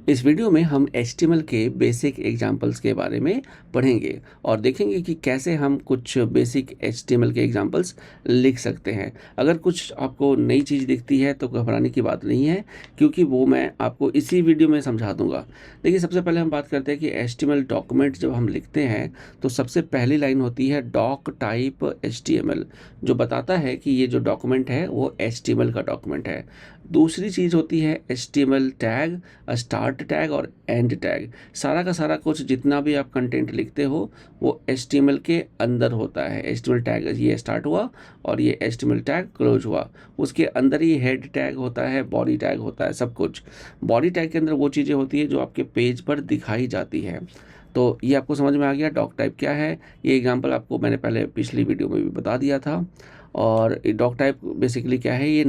इस वीडियो में हम HTML के बेसिक एग्जाम्पल्स के बारे में पढ़ेंगे और देखेंगे कि कैसे हम कुछ बेसिक HTML के एग्जाम्पल्स लिख सकते हैं। अगर कुछ आपको नई चीज़ दिखती है तो घबराने की बात नहीं है, क्योंकि वो मैं आपको इसी वीडियो में समझा दूंगा। देखिए, सबसे पहले हम बात करते हैं कि HTML डॉक्यूमेंट जब हम लिखते हैं तो सबसे पहली लाइन होती है डॉक टाइप HTML, जो बताता है कि ये जो डॉक्यूमेंट है वो HTML का डॉक्यूमेंट है। दूसरी चीज़ होती है HTML टैग, स्टार्ट टैग और एंड टैग। सारा का सारा कुछ जितना भी आप कंटेंट लिखते हो वो HTML के अंदर होता है। HTML टैग ये स्टार्ट हुआ और ये HTML टैग क्लोज हुआ, उसके अंदर ही हेड टैग होता है, बॉडी टैग होता है, सब कुछ। बॉडी टैग के अंदर वो चीज़ें होती है जो आपके पेज पर दिखाई जाती है। तो ये आपको समझ में आ गया डॉक टाइप क्या है। ये एग्जांपल आपको मैंने पहले पिछली वीडियो में भी बता दिया था। और डॉक टाइप बेसिकली क्या है, ये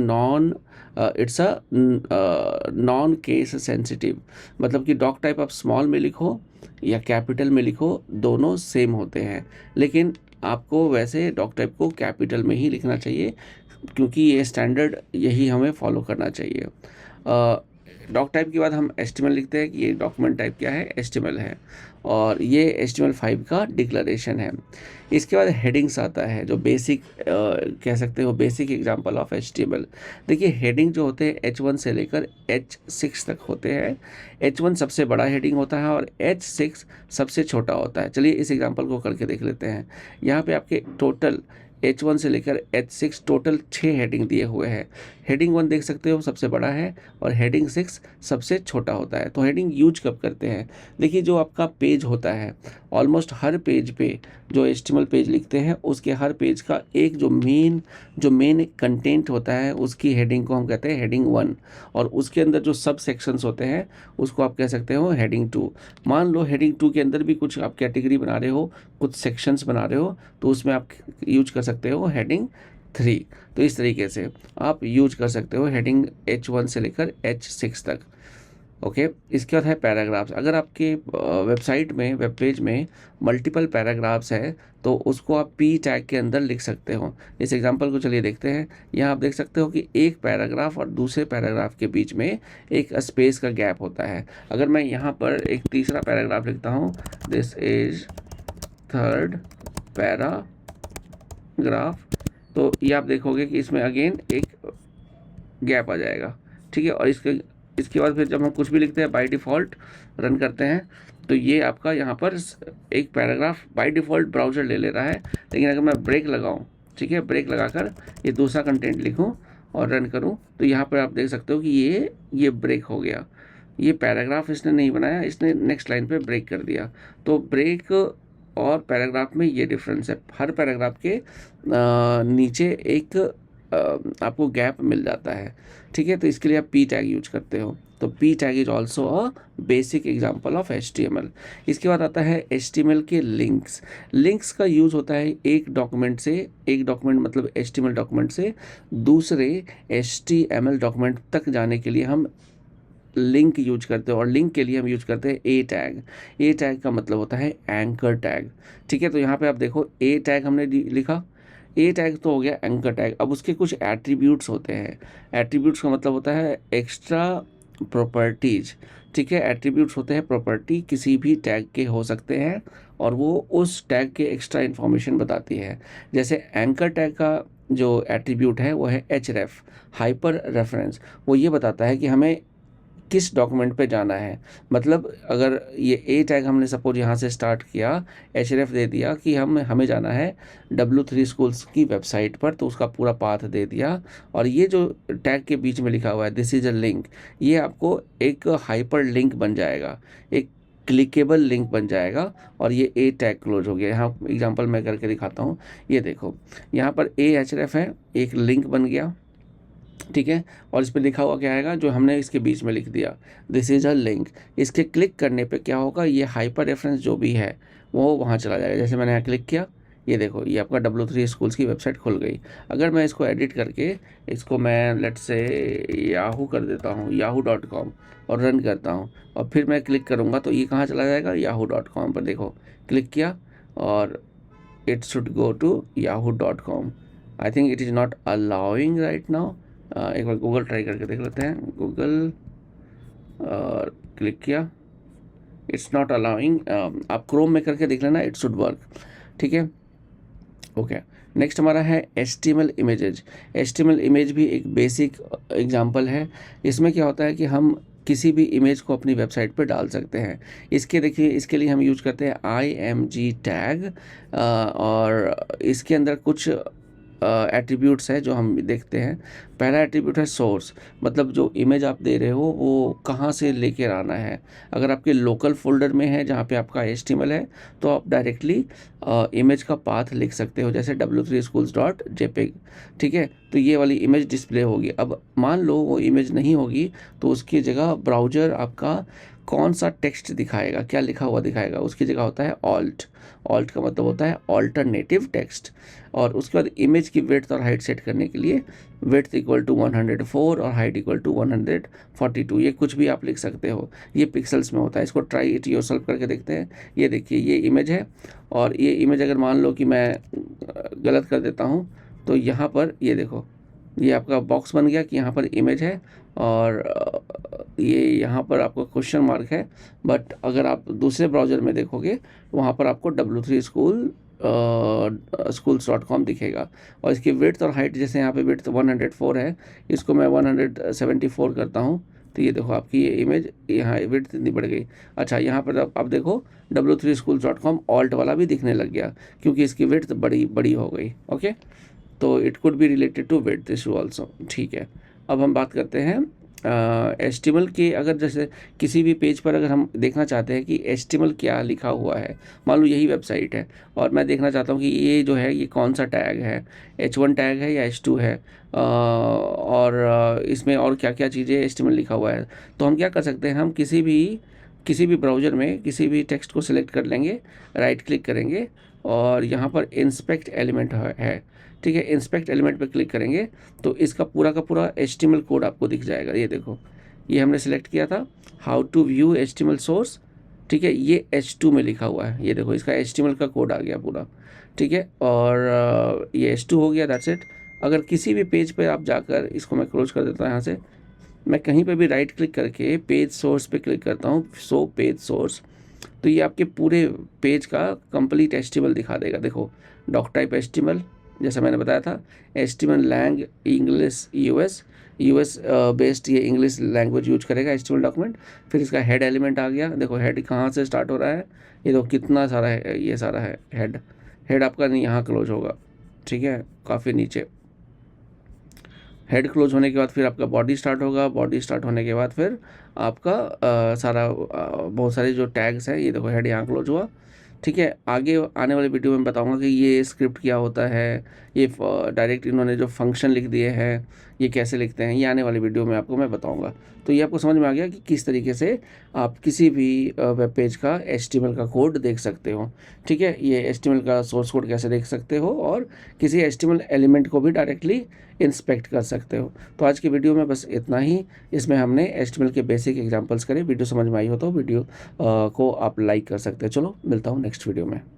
it's a non case sensitive. मतलब कि डॉक टाइप आप स्मॉल में लिखो या कैपिटल में लिखो, दोनों सेम होते हैं, लेकिन आपको वैसे डॉक टाइप को कैपिटल में ही लिखना चाहिए, क्योंकि ये स्टैंडर्ड यही हमें फॉलो करना चाहिए। डॉक टाइप के बाद हम HTML लिखते हैं कि ये डॉक्यूमेंट टाइप क्या है, HTML है, और ये HTML5 का डिक्लेरेशन है। इसके बाद हेडिंग्स आता है, जो बेसिक कह सकते हो बेसिक एग्जांपल ऑफ HTML। देखिए, हेडिंग जो होते हैं H1 से लेकर H6 तक होते हैं। H1 सबसे बड़ा हेडिंग होता है और H6 सबसे छोटा होता है। चलिए इस एग्जांपल को करके देख लेते हैं। यहाँ पे आपके टोटल H1 से लेकर H6 टोटल 6 हेडिंग दिए हुए हैं। हेडिंग 1 देख सकते हो सबसे बड़ा है और हेडिंग 6 सबसे छोटा होता है। तो हेडिंग यूज कब करते हैं? देखिए, जो आपका पेज होता है, ऑलमोस्ट हर पेज पे जो HTML पेज लिखते हैं उसके हर पेज का एक जो मेन कंटेंट होता है उसकी हेडिंग को हम कहते हैं हेडिंग 1, और उसके अंदर जो सब सेक्शंस होते हैं उसको आप कह सकते हो हेडिंग 2। मान लो हेडिंग 2 के अंदर भी कुछ आप कैटेगरी बना रहे हो, कुछ सेक्शंस बना रहे हो, तो उसमें आप यूज कर सकते हो हेडिंग 3। तो इस तरीके से आप यूज कर सकते हो हेडिंग H1 से लेकर H6 तक। ओके, इसके बाद है पैराग्राफ्स। अगर आपके वेबसाइट में, वेब पेज में मल्टीपल पैराग्राफ्स है तो उसको आप P टैग के अंदर लिख सकते हो। इस एग्जांपल को चलिए देखते हैं। यहाँ आप देख सकते हो कि एक पैराग्राफ और दूसरे पैराग्राफ के बीच में एक स्पेस का गैप होता है। अगर मैं यहाँ पर एक तीसरा पैराग्राफ लिखता हूँ, दिस इज थर्ड पैराग्राफ, तो ये आप देखोगे कि इसमें अगेन एक गैप आ जाएगा। ठीक है, और इसके बाद फिर जब हम कुछ भी लिखते हैं बाय डिफ़ॉल्ट रन करते हैं तो ये आपका यहाँ पर एक पैराग्राफ बाय डिफ़ॉल्ट ब्राउज़र ले ले रहा है। लेकिन अगर मैं ब्रेक लगाऊँ, ठीक है, ब्रेक लगाकर ये दूसरा कंटेंट लिखूँ और रन करूँ, तो यहाँ पर आप देख सकते हो कि ये ब्रेक हो गया। ये पैराग्राफ इसने नहीं बनाया, इसने नेक्स्ट लाइन पे ब्रेक कर दिया। तो ब्रेक और पैराग्राफ में ये डिफरेंस है। हर पैराग्राफ के नीचे एक आपको गैप मिल जाता है। ठीक है, तो इसके लिए आप P टैग यूज करते हो। तो P tag is also a basic example of HTML। इसके बाद आता है HTML के लिंक्स। लिंक्स का यूज़ होता है एक डॉक्यूमेंट से, एक डॉक्यूमेंट मतलब HTML डॉक्यूमेंट से दूसरे HTML डॉक्यूमेंट तक जाने के लिए हम लिंक यूज करते हैं, और लिंक के लिए हम यूज करते हैं A टैग। A टैग का मतलब होता है एंकर टैग। ठीक है, तो यहाँ पे आप देखो A टैग हमने लिखा। A टैग तो हो गया एंकर टैग। अब उसके कुछ एट्रीब्यूट्स होते हैं। एट्रीब्यूट्स का मतलब होता है एक्स्ट्रा प्रॉपर्टीज। ठीक है, एट्रीब्यूट्स होते हैं प्रॉपर्टी, किसी भी टैग के हो सकते हैं और वो उस टैग के एक्स्ट्रा इन्फॉर्मेशन बताती है। जैसे एंकर टैग का जो एट्रीब्यूट है वो है href, हाइपर रेफरेंस। वो ये बताता है कि हमें किस डॉक्यूमेंट पे जाना है। मतलब अगर ये A टैग हमने सपोज यहाँ से स्टार्ट किया, href दे दिया कि हमें जाना है W3 स्कूल्स की वेबसाइट पर, तो उसका पूरा पाथ दे दिया। और ये जो टैग के बीच में लिखा हुआ है दिस इज़ अ लिंक, ये आपको एक हाइपर लिंक बन जाएगा, एक क्लिकेबल लिंक बन जाएगा, और ये A टैग क्लोज हो गया। यहाँ एग्जांपल मैं करके दिखाता हूँ। ये देखो, यहाँ पर A href है, एक लिंक बन गया। ठीक है, और इस पर लिखा हुआ क्या आएगा, जो हमने इसके बीच में लिख दिया दिस इज़ अ लिंक। इसके क्लिक करने पे क्या होगा, ये हाइपर रेफरेंस जो भी है वो वहाँ चला जाएगा। जैसे मैंने यहाँ क्लिक किया, ये देखो ये आपका W3 स्कूल्स की वेबसाइट खुल गई। अगर मैं इसको एडिट करके इसको मैं लेट से याहू कर देता हूँ, yahoo.com, और रन करता हूँ, और फिर मैं क्लिक करूँगा तो ये कहाँ चला जाएगा, yahoo.com पर। देखो क्लिक किया और it should go to yahoo.com. I think it is not allowing right now. एक बार गूगल ट्राई करके देख लेते हैं, गूगल, और क्लिक किया, इट्स नॉट अलाउइंग। आप क्रोम में करके देख लेना, इट शुड वर्क। ठीक है, ओके। नेक्स्ट हमारा है HTML इमेजेज। HTML इमेज भी एक बेसिक एग्जांपल है। इसमें क्या होता है कि हम किसी भी इमेज को अपनी वेबसाइट पर डाल सकते हैं। इसके देखिए, इसके लिए हम यूज करते हैं IMG टैग, और इसके अंदर कुछ एट्रीब्यूट्स है जो हम देखते हैं। पहला एट्रीब्यूट है सोर्स, मतलब जो इमेज आप दे रहे हो वो कहाँ से लेकर आना है। अगर आपके लोकल फोल्डर में है जहाँ पे आपका HTML है, तो आप डायरेक्टली इमेज का पाथ लिख सकते हो, जैसे w3schools.jpg। ठीक है, तो ये वाली इमेज डिस्प्ले होगी। अब मान लो वो इमेज नहीं होगी, तो उसकी जगह ब्राउज़र आपका कौन सा टेक्स्ट दिखाएगा, क्या लिखा हुआ दिखाएगा, उसकी जगह होता है ऑल्ट। ऑल्ट का मतलब होता है ऑल्टरनेटिव टेक्स्ट। और उसके बाद इमेज की विड्थ और हाइट सेट करने के लिए विड्थ इक्वल टू 104 और हाइट इक्वल टू 142, ये कुछ भी आप लिख सकते हो। ये पिक्सल्स में होता है। इसको ट्राई इट योरसेल्फ करके देखते हैं। ये देखिए, ये इमेज है, और ये इमेज अगर मान लो कि मैं गलत कर देता हूँ, तो यहाँ पर ये देखो, ये आपका बॉक्स बन गया कि यहाँ पर इमेज है, और ये यहाँ पर आपको क्वेश्चन मार्क है। बट अगर आप दूसरे ब्राउज़र में देखोगे, वहाँ पर आपको w3schools.com दिखेगा। और इसकी विड्थ और हाइट, जैसे यहाँ पे विड्थ 104 है, इसको मैं 174 करता हूँ, तो ये देखो आपकी ये इमेज यहाँ विड्थ इतनी बढ़ गई। अच्छा, यहाँ पर आप देखो w3schools.com ऑल्ट वाला भी दिखने लग गया, क्योंकि इसकी विड्थ बड़ी बड़ी हो गई। ओके, तो it could be related to width issue also. ठीक है, अब हम बात करते हैं HTML के। अगर जैसे किसी भी पेज पर अगर हम देखना चाहते हैं कि HTML क्या लिखा हुआ है, मान लो यही वेबसाइट है, और मैं देखना चाहता हूँ कि ये जो है ये कौन सा टैग है, H1 टैग है या H2 है, और इसमें और क्या क्या चीज़ें HTML लिखा हुआ है, तो हम क्या कर सकते हैं, हम किसी भी ब्राउज़र में किसी भी टेक्स्ट को सिलेक्ट कर लेंगे, राइट क्लिक करेंगे, और यहाँ पर इंस्पेक्ट एलिमेंट है। ठीक है, इंस्पेक्ट एलिमेंट पर क्लिक करेंगे तो इसका पूरा का पूरा HTML कोड आपको दिख जाएगा। ये देखो, ये हमने सेलेक्ट किया था how to view HTML source. ठीक है, ये H2 में लिखा हुआ है। ये देखो, इसका HTML का कोड आ गया पूरा। ठीक है, और ये H2 हो गया, दैट्स इट। अगर किसी भी पेज पर आप जाकर, इसको मैं क्लोज कर देता हूँ यहाँ से, मैं कहीं पर भी राइट क्लिक करके पेज सोर्स पे क्लिक करता हूँ, शो पेज सोर्स, तो ये आपके पूरे पेज का कंप्लीट HTML दिखा देगा। देखो, डॉक टाइप HTML, जैसा मैंने बताया था, HTML lang English US based, ये इंग्लिश लैंग्वेज यूज करेगा HTML डॉक्यूमेंट। फिर इसका हेड एलिमेंट आ गया। देखो हेड कहाँ से स्टार्ट हो रहा है, ये देखो कितना सारा है, ये सारा है हेड आपका नहीं यहाँ क्लोज होगा। ठीक है, काफ़ी नीचे हेड क्लोज होने के बाद फिर आपका बॉडी स्टार्ट होगा। बॉडी स्टार्ट होने के बाद फिर आपका बहुत सारे जो टैग्स हैं, ये देखो हेड यहाँ क्लोज हुआ। ठीक है, आगे आने वाले वीडियो में बताऊंगा कि ये स्क्रिप्ट क्या होता है, ये डायरेक्ट इन्होंने जो फंक्शन लिख दिए हैं ये कैसे लिखते हैं, ये आने वाली वीडियो में आपको मैं बताऊंगा। तो ये आपको समझ में आ गया कि किस तरीके से आप किसी भी वेब पेज का HTML का कोड देख सकते हो। ठीक है, ये HTML का सोर्स कोड कैसे देख सकते हो, और किसी HTML एलिमेंट को भी डायरेक्टली इंस्पेक्ट कर सकते हो। तो आज की वीडियो में बस इतना ही। इसमें हमने HTML के बेसिक एग्जांपल्स करे। वीडियो समझ में आई हो तो वीडियो को आप लाइक कर सकते हैं। चलो, मिलता हूँ नेक्स्ट वीडियो में।